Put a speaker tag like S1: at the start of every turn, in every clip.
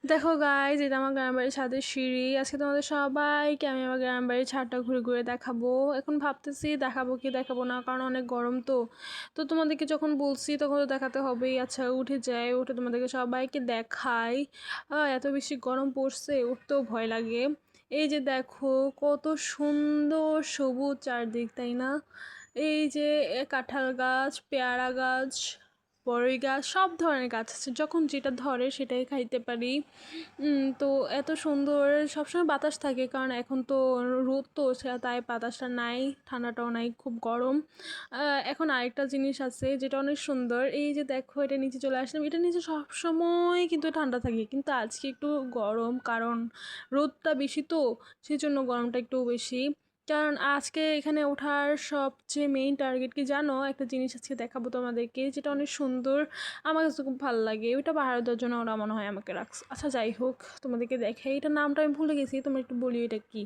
S1: দেখো গাইজ, এটা আমার গ্রামের বাড়ির ছাদের সিঁড়ি। আজকে তোমাদের সবাইকে আমি আমার গ্রামের বাড়ির ছাদটা ঘুরে ঘুরে দেখাবো। এখন ভাবতেছি দেখাবো কি দেখাবো না, কারণ অনেক গরম। তো তো তোমাদেরকে যখন বলছি তখন তো দেখাতে হবেই। আচ্ছা উঠে যাই, উঠে তোমাদেরকে সবাইকে দেখাই। এত বেশি গরম পড়ছে, উঠতেও ভয় লাগে। এই যে দেখো কত সুন্দর সবুজ চারদিক, তাই না? এই যে কাঁঠাল গাছ, পেয়ারা গাছ, বড়ই গাছ, সব ধরনের গাছ আছে, যখন যেটা ধরে সেটাই খাইতে পারি। তো এত সুন্দর, সবসময় বাতাস থাকে, কারণ এখন তো রোদ, তো তাই বাতাসটা নাই, ঠান্ডাটাও নাই, খুব গরম। এখন আরেকটা জিনিস আছে যেটা অনেক সুন্দর, এই যে দেখো এটা নিচে চলে আসলাম, এটা নিচে সবসময় কিন্তু ঠান্ডা থাকে, কিন্তু আজকে একটু গরম, কারণ রোদটা বেশি, তো সেই জন্য গরমটা একটু বেশি। কারণ আজকে এখানে ওঠার সবচেয়ে মেইন টার্গেট কি জানো? একটা জিনিস আজকে দেখাবো তোমাদেরকে, যেটা অনেক সুন্দর, আমার কাছে খুব ভালো লাগে। ওইটা পাহাড় দেওয়ার জন্য ওরা মনে হয় আমাকে রাখছে। আচ্ছা যাই হোক, তোমাদেরকে দেখাই। এটার নামটা আমি ভুলে গেছি, তোমরা একটু বলিও এটা কি।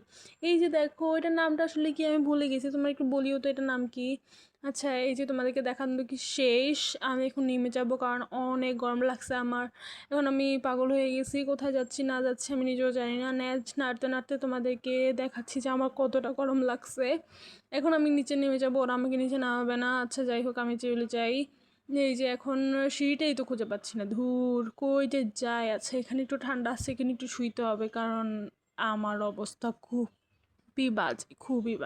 S1: এই যে দেখো এটার নামটা আসলে কি আমি ভুলে গেছি, তোমরা একটু বলিও তো এটার নাম কি। আচ্ছা এই যে তোমাদেরকে দেখানো কি শেষ, আমি এখন নেমে যাব, কারণ অনেক গরম লাগছে আমার। এখন আমি পাগল হয়ে গেছি, কোথায় যাচ্ছি না যাচ্ছি আমি নিজেও জানি না। ন্যাচ নাড়তে নাড়তে তোমাদেরকে দেখাচ্ছি যে আমার কতটা গরম লাগছে। এখন আমি নিচে নেমে যাবো, ওরা আমাকে নিচে নামাবে না। আচ্ছা যাই হোক, আমি চলে যাই। এই যে এখন সিঁড়িটাই তো খুঁজে পাচ্ছি না, ধুর কই যে যায়। আছে এখানে একটু ঠান্ডা আছে, এখানে একটু শুইতে হবে, কারণ আমার অবস্থা খুবই বাজে, খুবই বাজে।